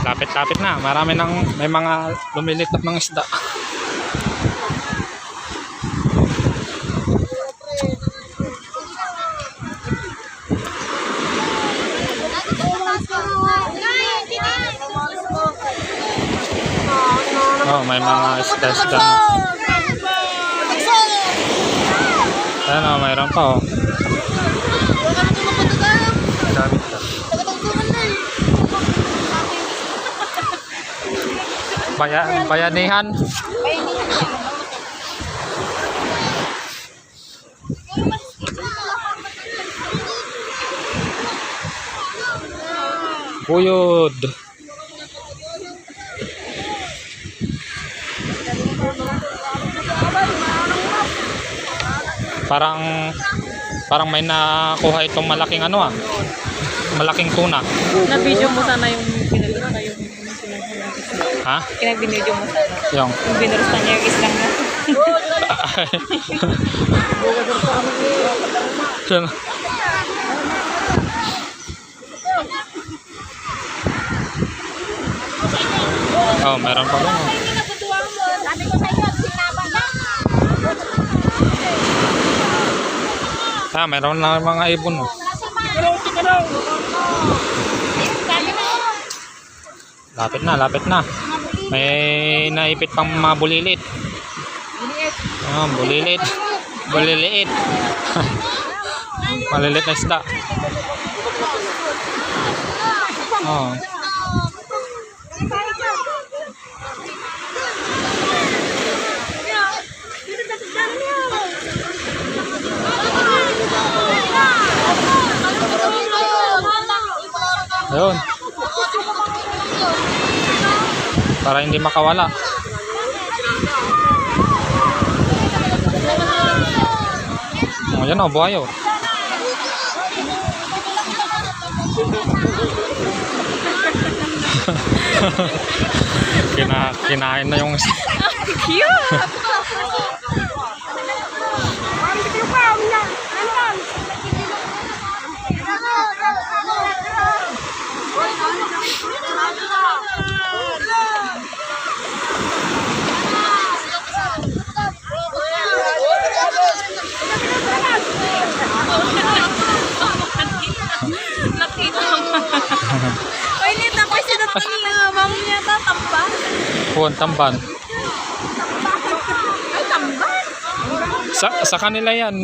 Lapit-lapit na. May mga lumilit na mga isda. Oh, may mga isda. Ayan o, mayroon pa o. Dami ito. Bayanihan. Buyod. Parang may nakuha itong malaking malaking tuna. Na-video mo sana yung pinagkita yung ha? Kinag-video mo sana. Yung Binurusta niya yung islang mo. Oh, meron pa lang. Meron na mga ibon. Lapit na. May naipit pang mga bulilit. Bulilit. Maliliit na isda. Ayun. Para hindi makawala. Ayan o, buhay o. Kinain na yung Cute! Tamban. Ay, tamban? Sa kanila yan.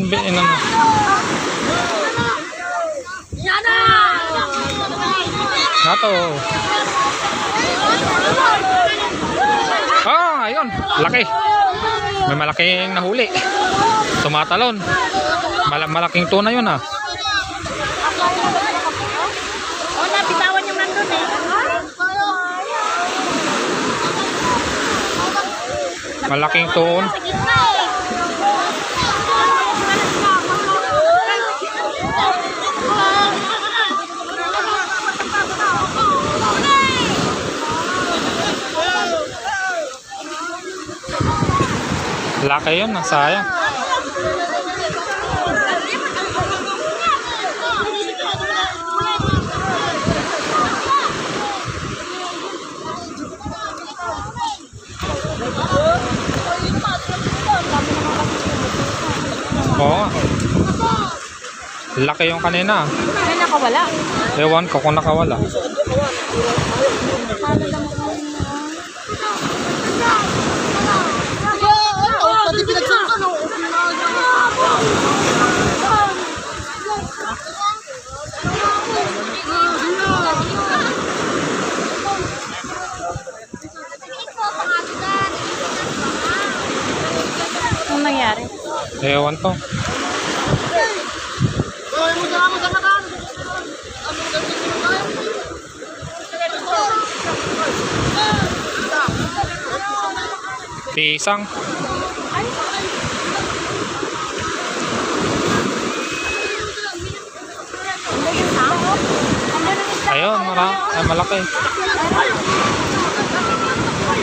Nato. Ayun. Laki. May malaking nahuli. Tumatalon. Malaking tuna yun napitawan yung nandun eh. Malaking tuon. Laki yun, sayang. Oo. Laki yung kanina. Ay, nakawala. Ewan ko kung nakawala. Anong nangyari? Ewan to. Pisang. Ayun, malaki.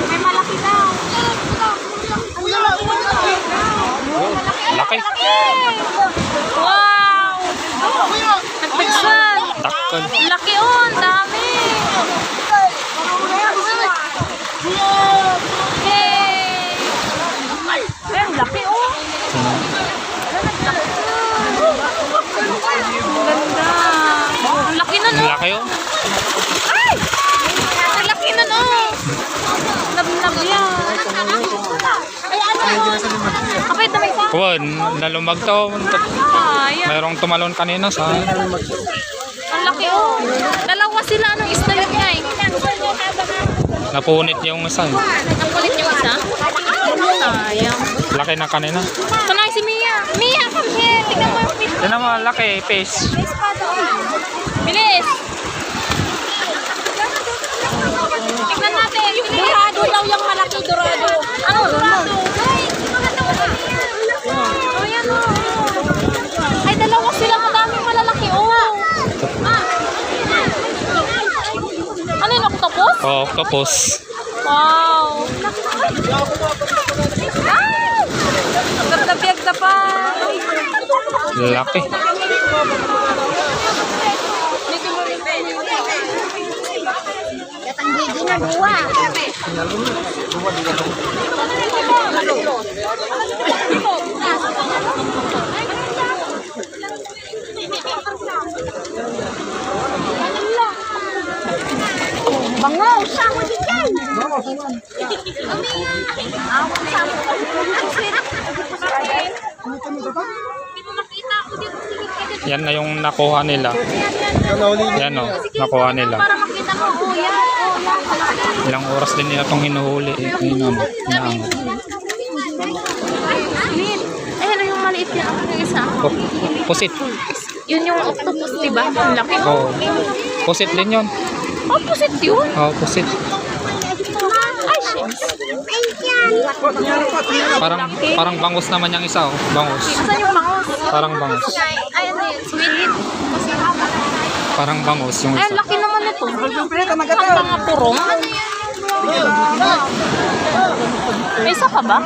May malaki daw. Laki. Wow! Nagpagsan. Dakon. Laki dami. Ay! Ang laki nun, oh. Lab-lab yan. Ay, ano? Kapit na may isa. Kuwan, nalumag to. Ayan. Mayroong tumalon kanina sa... Ang laki, oh. Dalawa sila. Anong isda yun nga eh? Napunit yung isa. Nakulit yung isa. Sayang. Laki na kanina. Tunay si Mia. Mia, come here. Tingnan mo yung fish. Yan naman, laki, fish. Bilis. Tingnan natin. Dorado daw yung malaki. Dorado. Ano? Dorado. Oh, yan oh. Ay, dalawa sila. Madaming malalaki. Oh. Ano yun? Octopus? Oh, octopus. Wow. Ay! Agad na pa. Laki. Datang gigi na dua. Bangaw, sama din yan. Yan na yung nakuha nila. Yan o, nakuha nila. Para makita mo, oh yan. Oh, yan. Ilang oras din nila itong hinuhuli. Inaangat. Ayun yung maliit yan. Yung isa. Pusit. Yun yung octopus, diba? Ang laki. Oh, pusit din yun. Opposite yun. Oh, pusit. Ay, shit. Parang bangus naman yung isa. Oh. Bangus. Saan yung bangus? Parang bangus. Ay, ano yun? Sweet. Parang bangus yung Ay, isa. laki naman ito. Ang mga purong. May isa pa ba?